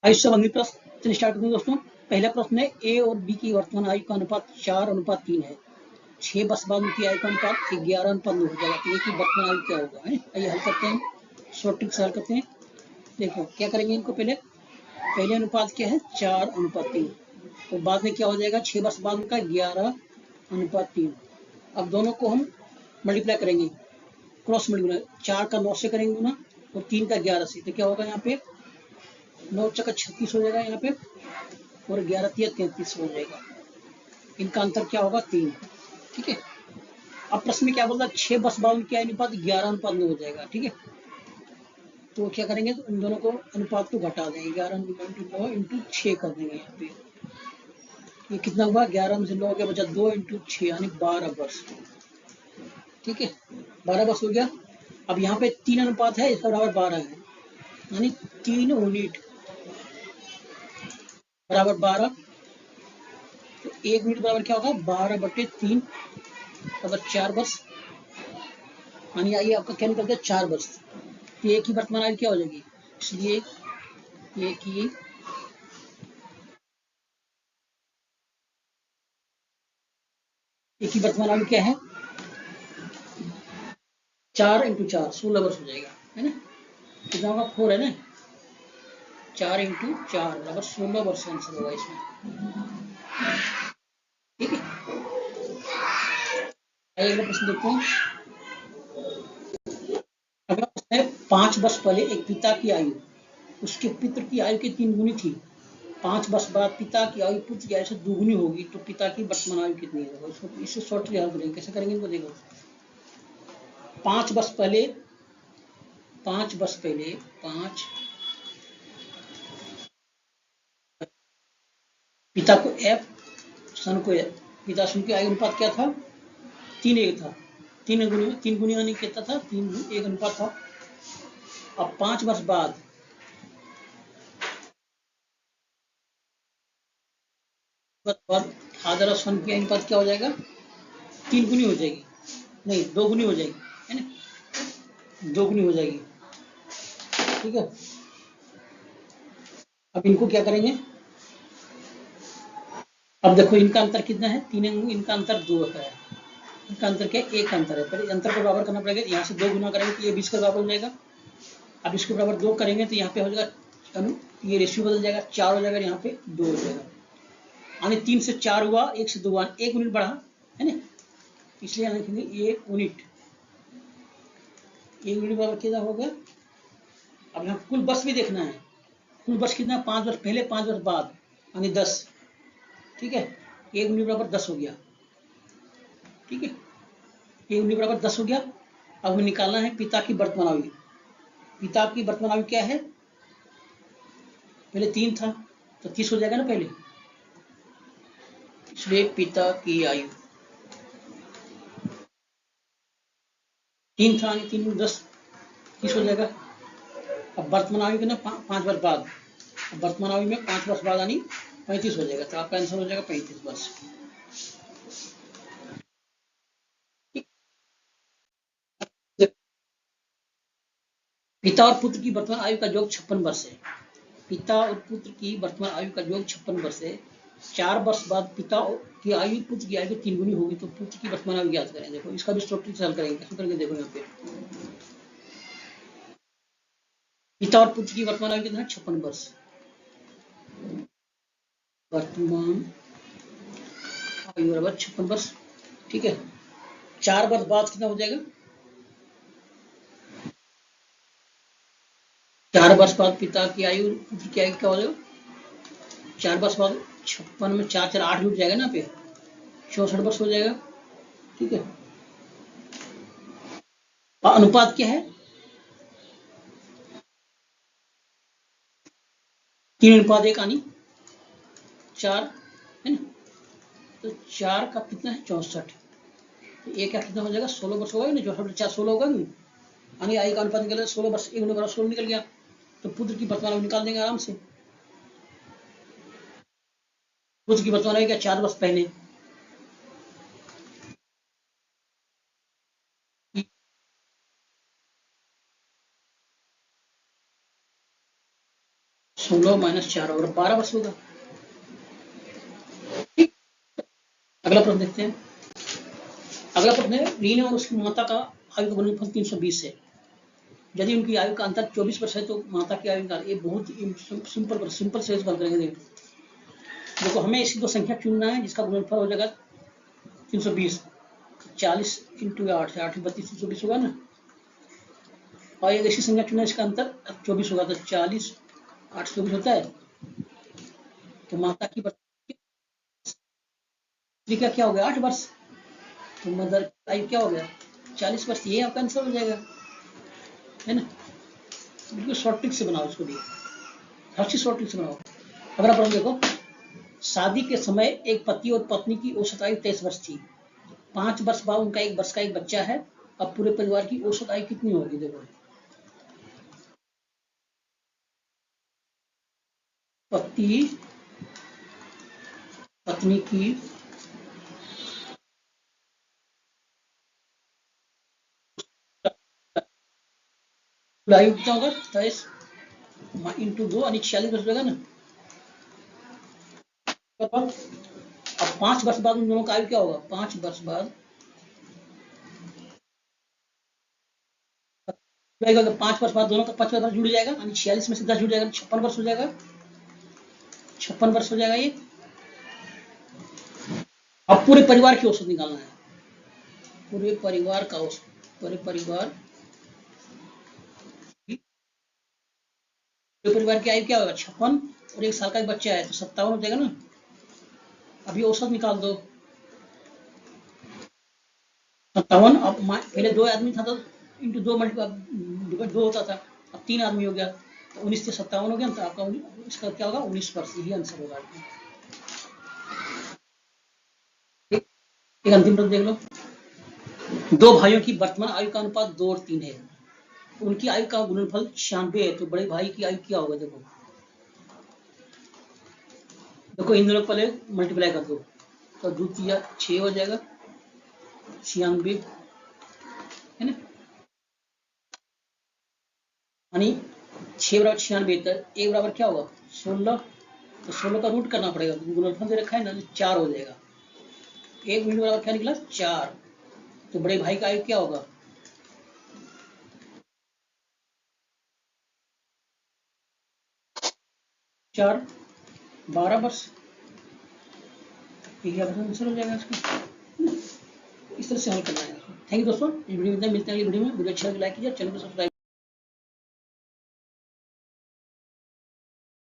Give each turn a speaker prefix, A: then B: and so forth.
A: आयुष संबंधी प्रश्न स्टार्ट करेंगे दोस्तों। पहला प्रश्न है ए और बी की वर्तमान आयु का अनुपात 4:3 है। 6 वर्ष बाद उनकी आयु का अनुपात 11:9 हो जाएगा। तो ये की वर्तमान आयु क्या होगा है। आइए हल करते हैं, शॉर्ट ट्रिक से हल करते हैं। देखो क्या करेंगे इनको, पहले अनुपात क्या है 4:3, तो बाद में क्या हो जाएगा 6 वर्ष बाद उनका 11:3। अब दोनों को हम मल्टीप्लाई करेंगे, क्रॉस मल्टीप्लाई। 4 का 9 से करेंगे ना, और 3 का 11 से, तो क्या होगा यहाँ पे 9 चक्का 36 हो जाएगा यहाँ पे, और 11 तिया 33 हो जाएगा। इनका अंतर क्या होगा 3। ठीक है। अब प्रश्न में क्या बोलता है 6 वर्ष बाद उनकी अनुपात 11:9 हो जाएगा। ठीक है, तो क्या करेंगे, तो इन दोनों को अनुपात को घटा देंगे, 11 इंटू 6 कर देंगे यहाँ पे। ये कितना हुआ, 11 में से 9 के बचा 2 इंटू 6 यानी 12 वर्ष। ठीक है, 12 वर्ष हो गया। अब यहाँ पे 3 अनुपात है, इसका बराबर 12 है, यानी 3 यूनिट बराबर 12। तो 1 यूनिट बराबर क्या होगा 12/3 बराबर 4 वर्ष। यानी आइए आपका क्या निकलता है 4 वर्ष। तो एक ही वर्तमान आयु क्या हो जाएगी, इसलिए एक ही वर्तमान आयु क्या है 4 इंटू 4 16 वर्ष हो जाएगा, है ना। कितना होगा 4 है ना, 4 इंटू 4 बराबर 16 वर्ष आंसर होगा इसमें। ठीक है, अगला प्रश्न देखते हैं। अगला प्रश्न है 5 वर्ष पहले एक पिता की आयु उसके पितृ की आयु की 3 गुनी थी। 5 वर्ष बाद पिता की आयु पुत्र की आयु से दुगुनी होगी, तो पिता की वर्तमान आयु कितनी है। इससे शॉर्ट हल करेंगे, कैसे करेंगे इनको देखो। 5 वर्ष पहले 5 पिता को एफ, सन को एफ। पिता सन की आयु अनुपात क्या था 3:1 था। 3 गुनी यानी कितना था 3:1 अनुपात था। अब 5 वर्ष बाद फादर और सन की अनुपात क्या हो जाएगा 3 गुनी हो जाएगी, नहीं 2 गुनी हो जाएगी, है ना, 2 गुनी हो जाएगी। ठीक है, अब इनको क्या करेंगे, अब देखो इनका अंतर कितना है 3, इनका अंतर 2 है। इनका अंतर क्या है 1 अंतर है। पहले अंतर को बराबर करना पड़ेगा, यहाँ से 2 गुना करेंगे तो ये 20 के बराबर हो जाएगा। अब इसके बराबर 2 करेंगे तो यहाँ पे हो जाएगा, ये रेशियो बदल जाएगा, 4 हो जाएगा, यहाँ पे 2 हो जाएगा। यानी 3 से 4 हुआ, 1 से 2 हुआ, 1 यूनिट बढ़ा, है ना, इसलिए हम लिखेंगे 1 यूनिट। 1 यूनिट बराबर कितना हो गया। अब यहाँ कुल वर्ष भी देखना है, कुल वर्ष कितना 5 वर्ष पहले 5 वर्ष बाद, यानी 10। ठीक है, 1 यूनिट बराबर 10 हो गया। ठीक है, 1 यूनिट बराबर 10 हो गया। अब हमें निकालना है पिता की वर्तमान आयु। पिता की वर्तमान आयु क्या है, पहले 3 था तो 30 हो जाएगा ना पहले, इसलिए पिता की आयु 3 था, 3 में 10 30 हो जाएगा। अब वर्तमान आयु के ना 5 वर्ष बाद, वर्तमान आयु में 5 वर्ष बाद यानी 35 हो जाएगा। तो आपका आंसर हो जाएगा 35 वर्ष। पिता और पुत्र की वर्तमान आयु का योग 56 वर्ष है। पिता और पुत्र की वर्तमान आयु का योग 56 वर्ष है। 4 वर्ष बाद पिता की आयु पुत्र की आयु की 3 गुनी होगी, तो पुत्र की वर्तमान आयु ज्ञात करें। देखो इसका भी स्ट्रक्चर हल करेंगे, कैसे करेंगे देखो यहाँ पे। पिता और पुत्र की वर्तमान आयु कितना है 56 वर्ष। वर्तमान आयु बराबर 56 वर्ष। ठीक है, 4 वर्ष बाद कितना हो जाएगा, 4 वर्ष बाद पिता की आयु पुत्र की आयु क्या हो जाएगा, 4 वर्ष बाद 56 में 4 4 8 जुट जाएगा ना पे 64 वर्ष हो जाएगा। ठीक है, और अनुपात क्या है 3:1 यानी 4, है ना। तो 4 का कितना है 64, तो एक का कितना हो जाएगा 16 वर्ष होगा ना, 64 16 होगा नहीं, यानी आई का अनुपात निकल 16 वर्ष, 1 बराबर 16 निकल गया। तो पुत्र की वर्तमान आयु निकाल देंगे आराम से। पुत्र की वर्तमान आयु क्या 4 वर्ष पहले, 16 माइनस 4 और 12 वर्ष होगा। ठीक, अगला प्रश्न देखते हैं। अगला प्रश्न है रीना और उसकी माता का आयु का गुणनफल 320 है। यदि उनकी आयु का अंतर 24 वर्ष है तो माता की आयु का, ये बहुत सिंपल से बात करेंगे। देखो हमें ऐसी दो संख्या चुनना है जिसका गुणनफल हो जाएगा 320। 40 इंटू 8 है, 8 32 320 होगा ना। और एक ऐसी संख्या चुना इसका अंतर 24 होगा, तो 40 8 24 होता है। तो माता की का क्या हो गया 8 वर्ष, तो मदर की आयु क्या हो गया 40 वर्ष। ये आपका आंसर हो जाएगा, है ना। बिल्कुल शॉर्ट ट्रिक से बनाओ इसको भी, हर चीज शॉर्ट ट्रिक से बनाओ। अगला प्रश्न देखो, शादी के समय एक पति और पत्नी की औसत आयु 23 वर्ष थी। 5 वर्ष बाद उनका 1 वर्ष का एक बच्चा है। अब पूरे परिवार की औसत आयु कितनी होगी? देखो पत्नी की आयु कितना होगा 23 इंटू 2 यानी 46 वर्ष होगा ना। अब 5 वर्ष बाद उन दोनों का आयु क्या होगा? 5 वर्ष बाद 5 वर्ष बाद दोनों का 5 वर्ष जुड़ जाएगा, यानी 46 में से 10 जुड़ जाएगा, 56 वर्ष हो जाएगा। 56 वर्ष हो जाएगा ये। अब पूरे परिवार की औसत निकालना है, पूरे परिवार का औसत। पूरे परिवार की आयु क्या होगा 56, और 1 साल का एक बच्चा है तो 57 हो जाएगा ना। अभी औसत निकाल दो 57। अब पहले 2 आदमी था तो इंटू 2 डिवाइड 2 होता था, अब 3 आदमी हो गया तो 19 से 57 हो गया, तो आपका इसका क्या होगा 19 वर्ष। यही आंसर होगा। एक अंतिम प्रश्न देख लो, 2 भाइयों की वर्तमान आयु का अनुपात 2 और 3 है। उनकी आयु का गुणनफल 96 है, तो बड़े भाई की आयु क्या होगा? देखो इन दोनों को पहले मल्टीप्लाई कर दो, तो द्वितीय 6 हो जाएगा, 96 है ना, यानी 6 बराबर 96, तो एक बराबर क्या होगा 16। तो 16 का रूट करना पड़ेगा, गुणनफल दे रखा है ना, 4 हो जाएगा। 1 मिनट बराबर क्या निकला 4। तो बड़े भाई का आयु क्या होगा 4 12 वर्ष। यही आंसर हो जाएगा इसका। इस तरह से हल करना है। थैंक यू दोस्तों, इस वीडियो में मिलते हैं अगली वीडियो में। वीडियो अच्छा लगे लाइक कीजिए, चैनल को सब्सक्राइब